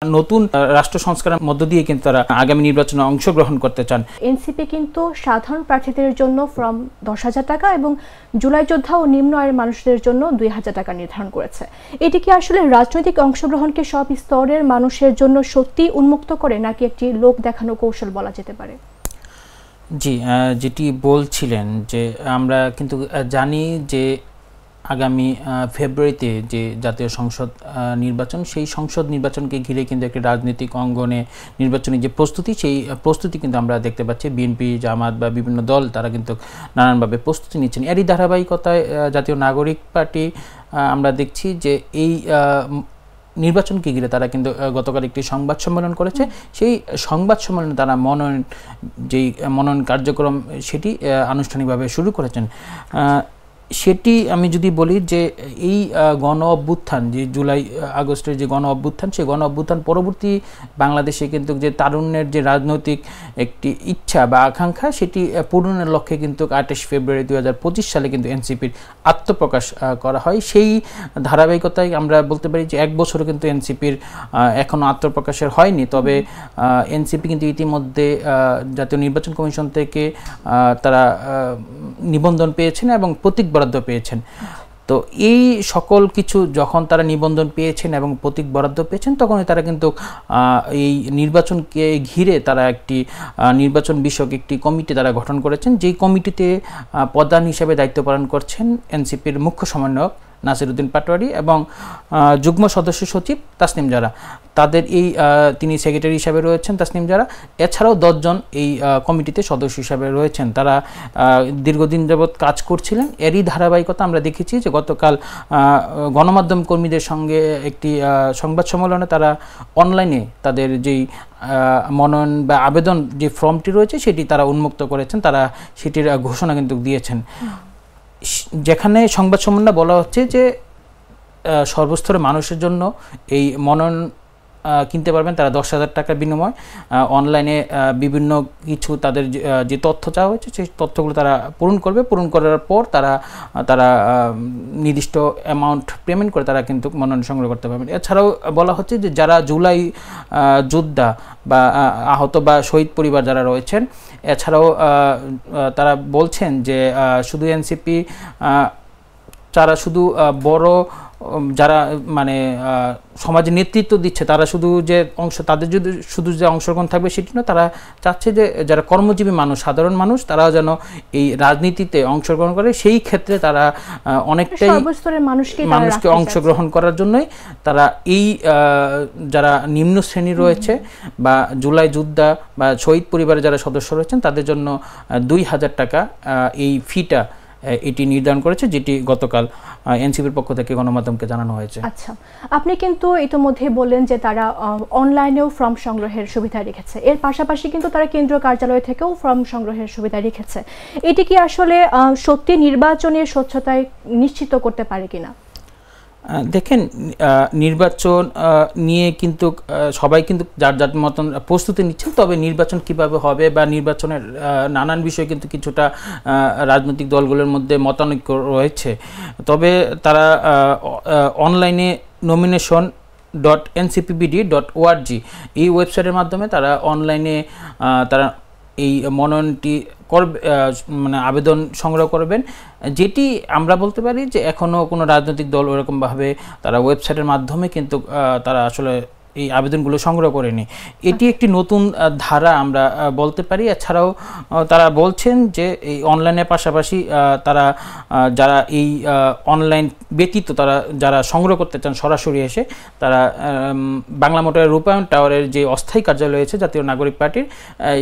নতুন রাষ্ট্র সংস্কারের মধ্য দিয়ে কিন্তু তারা আগামী নির্বাচনে অংশগ্রহণ করতে চান। এনসিপি কিন্তু সাধারণ প্রার্থীদের জন্য ফ্রম 10,000 টাকা এবং জুলাই যোদ্ধা ও নিম্ন আয়ের মানুষদের জন্য 2,000 টাকা নির্ধারণ করেছে। এটি কি আসলে রাজনৈতিক অংশগ্রহণকে সব স্তরের মানুষের জন্য সত্যি উন্মুক্ত করে, নাকি একটি লোক দেখানো কৌশল বলা যেতে পারে? জি, যেটি বলছিলেন যে আমরা কিন্তু জানি যে আগামী ফেব্রুয়ারিতে যে জাতীয় সংসদ নির্বাচন, সেই সংসদ নির্বাচনকে ঘিরে কিন্তু একটি রাজনৈতিক অঙ্গনে নির্বাচনী যে প্রস্তুতি, সেই প্রস্তুতি কিন্তু আমরা দেখতে পাচ্ছি। বিএনপি, জামাত বা বিভিন্ন দল তারা কিন্তু নানানভাবে প্রস্তুতি নিচ্ছেন। এরই ধারাবাহিকতায় জাতীয় নাগরিক পার্টি আমরা দেখছি যে এই নির্বাচনকে ঘিরে তারা কিন্তু গতকাল একটি সংবাদ সম্মেলন করেছে। সেই সংবাদ সম্মেলনে তারা মনোনয়ন কার্যক্রম সেটি আনুষ্ঠানিকভাবে শুরু করেছেন। সেটি আমি যদি বলি যে এই গণ অভ্যুত্থান, যে জুলাই আগস্টের যে গণ অভ্যুত্থান, সেই গণ অভ্যুত্থান পরবর্তী বাংলাদেশে কিন্তু যে তারুণ্যের যে রাজনৈতিক একটি ইচ্ছা বা আকাঙ্ক্ষা, সেটি পূরণের লক্ষ্যে কিন্তু 28 ফেব্রুয়ারি 2025 সালে কিন্তু এনসিপির আত্মপ্রকাশ করা হয়। সেই ধারাবাহিকতায় আমরা বলতে পারি যে এক বছরও কিন্তু এনসিপির এখনও আত্মপ্রকাশের হয়নি। তবে এনসিপি কিন্তু ইতিমধ্যে জাতীয় নির্বাচন কমিশন থেকে তারা নিবন্ধন পেয়েছেন এবং প্রতীক বরাদ্দ পেয়েছেন। তো এই সকল কিছু যখন তারা নিবন্ধন পেয়েছেন এবং প্রতীক বরাদ্দ পেয়েছেন, তখনই তারা কিন্তু এই নির্বাচনকে ঘিরে তারা একটি নির্বাচন বিষয়ক একটি কমিটি তারা গঠন করেছেন, যেই কমিটিতে প্রধান হিসেবে দায়িত্ব পালন করছেন এনসিপির মুখ্য সমন্বয়ক নাসিরউদ্দিন পাটোয়ারি এবং যুগ্ম সদস্য সচিব তাসনিম জারা। তাদের তিনি সেক্রেটারি হিসাবে রয়েছেন তাসনিম জারা। এছাড়াও 10 জন এই কমিটিতে সদস্য হিসাবে রয়েছেন। তারা দীর্ঘদিন যাবৎ কাজ করছিলেন। এরই ধারাবাহিকতা আমরা দেখেছি যে গতকাল গণমাধ্যম কর্মীদের সঙ্গে একটি সংবাদ সম্মেলনে তারা অনলাইনে তাদের যেই মনোনয়ন বা আবেদন যে ফর্মটি রয়েছে সেটি তারা উন্মুক্ত করেছেন। তারা সেটির ঘোষণা কিন্তু দিয়েছেন, যেখানে সংবাদ সম্মেলনে বলা হচ্ছে যে সর্বস্তরের মানুষের জন্য এই মনোনয়ন কিনতে পারবেন তারা 10,000 টাকার বিনিময়ে। অনলাইনে বিভিন্ন কিছু তাদের যে তথ্য চাওয়া হয়েছে সেই তথ্যগুলো তারা পূরণ করবে। পূরণ করার পর তারা নির্দিষ্ট অ্যামাউন্ট পেমেন্ট করে তারা কিন্তু মনোনয়ন সংগ্রহ করতে পারবেন। এছাড়াও বলা হচ্ছে যে যারা জুলাই যোদ্ধা বা আহত বা শহীদ পরিবার যারা রয়েছেন, এছাড়াও তারা বলছেন যে শুধু এনসিপি যারা শুধু বড় যারা মানে সমাজে নেতৃত্ব দিচ্ছে তারা শুধু যে তাদের যদি শুধু যে অংশগ্রহণ থাকবে সেটি না, তারা চাচ্ছে যে যারা কর্মজীবী মানুষ, সাধারণ মানুষ, তারাও যেন এই রাজনীতিতে অংশগ্রহণ করে। সেই ক্ষেত্রে তারা অনেকটাই মানুষকে অংশগ্রহণ করার জন্যই তারা এই যারা নিম্ন শ্রেণী রয়েছে বা জুলাই যোদ্ধা বা শহীদ পরিবারের যারা সদস্য রয়েছেন তাদের জন্য 2,000 টাকা এই ফিটা এটি নির্ধারণ করেছে, যেটি গতকাল এনসিপির পক্ষ থেকে গণমাধ্যমকে জানানো হয়েছে। আচ্ছা, আপনি কিন্তু ইতিমধ্যে বললেন যে তারা অনলাইনেও ফর্ম সংগ্রহের সুবিধা রেখেছে, এর পাশাপাশি কিন্তু তারা কেন্দ্রীয় কার্যালয় থেকেও ফর্ম সংগ্রহের সুবিধা রেখেছে। এটি কি আসলে সত্যি নির্বাচনের স্বচ্ছতায় নিশ্চিত করতে পারে কিনা? দেখেন, নির্বাচন নিয়ে কিন্তু সবাই কিন্তু যার যার মতন প্রস্তুতি নিচ্ছেন। তবে নির্বাচন কিভাবে হবে বা নির্বাচনের নানান বিষয়ে কিন্তু কিছুটা রাজনৈতিক দলগুলোর মধ্যে মতানৈক্য রয়েছে। তবে তারা অনলাইনে nomination.ncpbd.org এই ওয়েবসাইটের মাধ্যমে তারা অনলাইনে তারা এই মনোনয়নটি মানে আবেদন সংগ্রহ করবেন। যেটি আমরা বলতে পারি যে এখনও কোনো রাজনৈতিক দল ওরকমভাবে তারা ওয়েবসাইটের মাধ্যমে কিন্তু তারা আসলে এই আবেদনগুলো সংগ্রহ করেনি। এটি একটি নতুন ধারা আমরা বলতে পারি। এছাড়াও তারা বলছেন যে এই অনলাইনের পাশাপাশি তারা যারা এই অনলাইন ব্যতীত তারা যারা সংগ্রহ করতে চান সরাসরি এসে, তারা বাংলা মোটরের রূপায়ণ টাওয়ারের যে অস্থায়ী কার্যালয় রয়েছে জাতীয় নাগরিক পার্টির,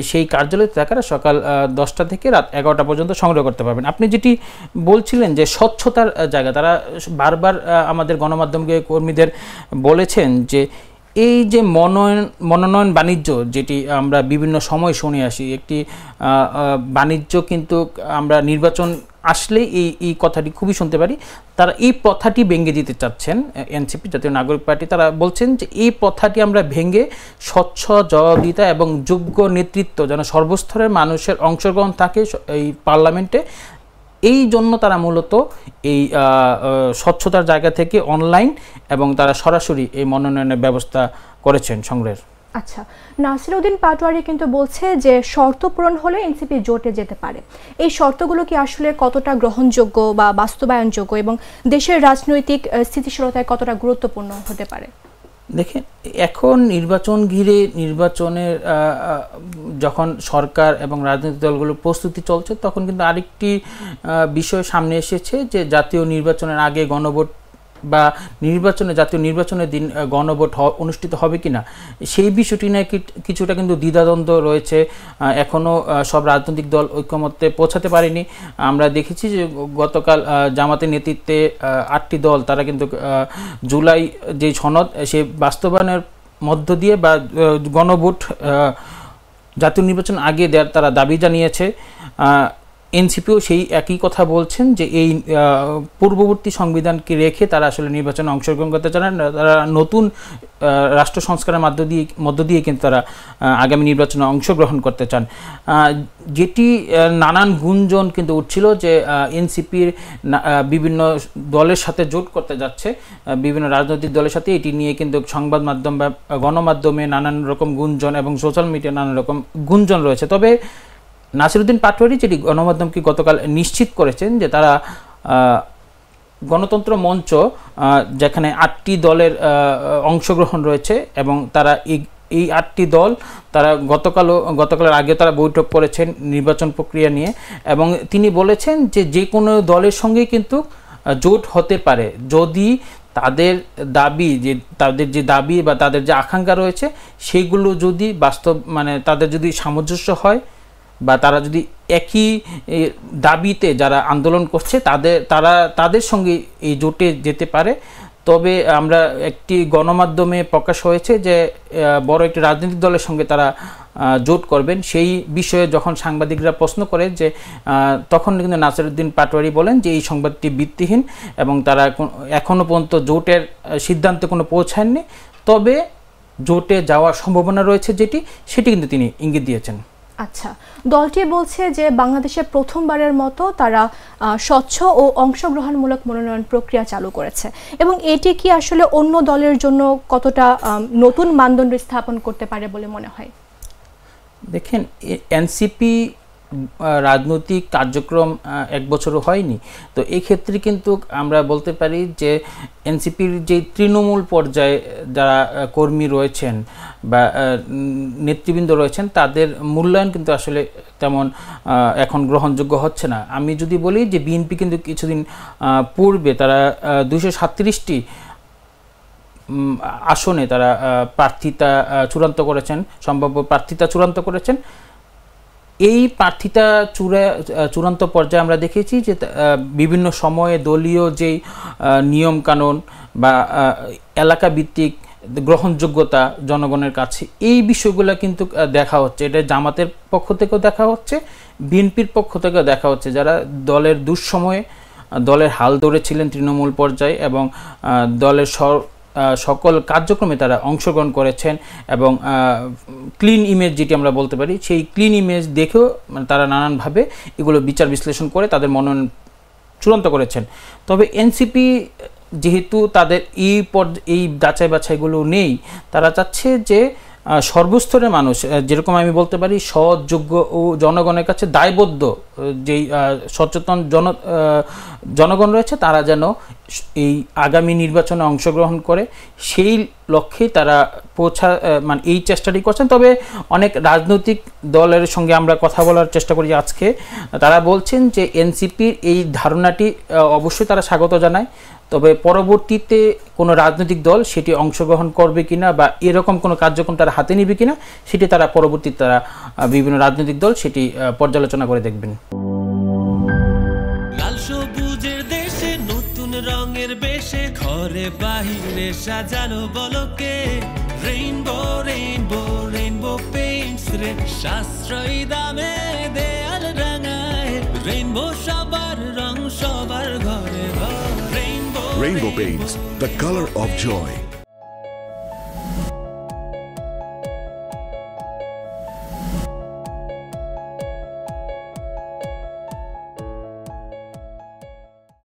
সেই কার্যালয়ে তারা সকাল 10টা থেকে রাত 11টা পর্যন্ত সংগ্রহ করতে পারবেন। আপনি যেটি বলছিলেন যে স্বচ্ছতার জায়গা, তারা বারবার আমাদের গণমাধ্যমকে কর্মীদের বলেছেন যে এই যে মনোনয়ন বাণিজ্য, যেটি আমরা বিভিন্ন সময় শুনে আসি, একটি বাণিজ্য কিন্তু আমরা নির্বাচন আসলে এই কথাটি খুবই শুনতে পারি। তারা এই প্রথাটি ভেঙে দিতে চাচ্ছেন এনসিপি জাতীয় নাগরিক পার্টি। তারা বলছেন যে এই প্রথাটি আমরা ভেঙে স্বচ্ছ, জবাবদিহিতা এবং যোগ্য নেতৃত্ব যেন সর্বস্তরের মানুষের অংশগ্রহণ থাকে এই পার্লামেন্টে, এই জন্য তারা মূলত এই স্বচ্ছতার জায়গা থেকে অনলাইন এবং তারা সরাসরি এই মনোনয়নের ব্যবস্থা করেছেন সংগ্রহের। আচ্ছা, নাসিরউদ্দিন পাটোয়ারি কিন্তু বলছে যে শর্ত পূরণ হলে এনসিপি জোটে যেতে পারে। এই শর্তগুলো কি আসলে কতটা গ্রহণযোগ্য বা বাস্তবায়নযোগ্য এবং দেশের রাজনৈতিক স্থিতিশীলতায় কতটা গুরুত্বপূর্ণ হতে পারে? দেখেন, এখন নির্বাচন ঘিরে নির্বাচনের যখন সরকার এবং রাজনৈতিক দলগুলো প্রস্তুতি চলছে, তখন কিন্তু আরেকটি বিষয় সামনে এসেছে যে জাতীয় নির্বাচনের আগে গণভোট বা জাতীয় নির্বাচনের দিন গণভোট অনুষ্ঠিত হবে কিনা, সেই বিষয়টি নিয়ে কিছুটা কিন্তু দ্বিধাদ্বন্দ্ব রয়েছে। এখনও সব রাজনৈতিক দল ঐক্যমত্যে পৌঁছাতে পারেনি। আমরা দেখেছি যে গতকাল জামাতের নেতৃত্বে 8টি দল তারা কিন্তু জুলাই যে সনদ সে বাস্তবায়নের মধ্য দিয়ে বা গণভোট জাতীয় নির্বাচন আগে দেওয়ার তারা দাবি জানিয়েছে। এনসিপিও সেই একই কথা বলছেন যে এই পূর্ববর্তী সংবিধানকে রেখে তারা আসলে নির্বাচনে অংশগ্রহণ করতে চান না। তারা নতুন রাষ্ট্র সংস্কারের মধ্য দিয়ে কিন্তু তারা আগামী নির্বাচনে অংশগ্রহণ করতে চান। যেটি নানান গুঞ্জন কিন্তু উঠছিল যে এনসিপির বিভিন্ন দলের সাথে জোট করতে যাচ্ছে, বিভিন্ন রাজনৈতিক দলের সাথে। এটি নিয়ে কিন্তু সংবাদ মাধ্যম বা গণমাধ্যমে নানান রকম গুঞ্জন এবং সোশ্যাল মিডিয়া নানান রকম গুঞ্জন রয়েছে। তবে নাসিরউদ্দিন পাটোয়ারি যেটি গণমাধ্যমকে গতকাল নিশ্চিত করেছেন যে তারা গণতন্ত্র মঞ্চ, যেখানে 8টি দলের অংশগ্রহণ রয়েছে এবং তারা এই 8টি দল তারা গতকালের আগে তারা বৈঠক করেছেন নির্বাচন প্রক্রিয়া নিয়ে, এবং তিনি বলেছেন যে কোনো দলের সঙ্গেই কিন্তু জোট হতে পারে যদি তাদের দাবি বা তাদের যে আকাঙ্ক্ষা রয়েছে সেইগুলো যদি তাদের যদি সামঞ্জস্য হয় বা তারা যদি একই দাবিতে যারা আন্দোলন করছে তাদের সঙ্গে এই জোটে যেতে পারে। তবে আমরা একটি গণমাধ্যমে প্রকাশ হয়েছে যে বড় একটি রাজনৈতিক দলের সঙ্গে তারা জোট করবেন। সেই বিষয়ে যখন সাংবাদিকরা প্রশ্ন করে যে তখন কিন্তু নাসিরউদ্দিন পাটোয়ারি বলেন যে এই সংবাদটি ভিত্তিহীন এবং তারা এখনও পর্যন্ত জোটের সিদ্ধান্তে কোনো পৌঁছায়নি, তবে জোটে যাওয়ার সম্ভাবনা রয়েছে সেটি কিন্তু তিনি ইঙ্গিত দিয়েছেন। আচ্ছা, দলটি বলছে যে বাংলাদেশে প্রথমবারের মতো তারা স্বচ্ছ ও অংশগ্রহণমূলক মনোনয়ন প্রক্রিয়া চালু করেছে, এবং এটি কি আসলে অন্য দলের জন্য কতটা নতুন মানদণ্ড স্থাপন করতে পারে বলে মনে হয়? দেখেন, এনসিপি রাজনৈতিক কার্যক্রম 1 বছরও হয়নি, তো এই ক্ষেত্রে কিন্তু আমরা বলতে পারি যে এনসিপির যে তৃণমূল পর্যায়ে যারা কর্মী রয়েছেন বা নেতৃবৃন্দ রয়েছেন তাদের মূল্যায়ন কিন্তু আসলে তেমন এখন গ্রহণযোগ্য হচ্ছে না। আমি যদি বলি যে বিএনপি কিন্তু কিছুদিন পূর্বে তারা 237টি আসনে তারা প্রার্থিতা চূড়ান্ত করেছেন, সম্ভাব্য প্রার্থিতা চূড়ান্ত করেছেন। এই প্রার্থিতা চূড়ান্ত পর্যায়ে আমরা দেখেছি যে বিভিন্ন সময়ে দলীয় যেই নিয়মকানুন বা এলাকা ভিত্তিক গ্রহণযোগ্যতা জনগণের কাছে, এই বিষয়গুলো কিন্তু দেখা হচ্ছে। এটা জামাতের পক্ষ থেকেও দেখা হচ্ছে, বিএনপির পক্ষ থেকেও দেখা হচ্ছে, যারা দলের দুঃসময়ে দলের হাল ধরেছিলেন তৃণমূল পর্যায়ে এবং দলের সকল কার্যক্রমে তারা অংশগ্রহণ করেছেন এবং ক্লিন ইমেজ যেটি আমরা বলতে পারি, সেই ক্লিন ইমেজ দেখেও তারা নানানভাবে এগুলো বিচার বিশ্লেষণ করে তাদের মনোনয়ন চূড়ান্ত করেছেন। তবে এনসিপি যেহেতু তাদের এই যাচাই বাছাইগুলো নেই, তারা চাচ্ছে যে সর্বস্তরের মানুষ, যেরকম আমি বলতে পারি সৎ, যোগ্য ও জনগণের কাছে দায়বদ্ধ যেই সচেতন জনগণ রয়েছে, তারা যেন এই আগামী নির্বাচনে অংশগ্রহণ করে, সেই লক্ষ্যেই তারা এই চেষ্টাটি করছেন। তবে অনেক রাজনৈতিক দলের সঙ্গে আমরা কথা বলার চেষ্টা করি আজকে, তারা বলছেন যে এনসিপির এই ধারণাটি অবশ্যই তারা স্বাগত জানায়, তবে পরবর্তীতে কোনো রাজনৈতিক দল সেটি অংশগ্রহণ করবে কিনা বা এরকম কোনো কার্যক্রম তারা হাতে নেবে কিনা সেটি তারা পরবর্তীতে বিভিন্ন রাজনৈতিক দল সেটি পর্যালোচনা করে দেখবেন। লাল সবুজের দেশে নতুন রঙের বেশে ঘরে বাহিরে সাজানো বলকে রেইনবো রেইনবো রেইনবো পেইন্টস রে সাশ্রয়ী দামে দেয়াল রাঙায় রেইনবো সবার রং সবার ঘরে ঘরে Rainbow Paints, the color of joy.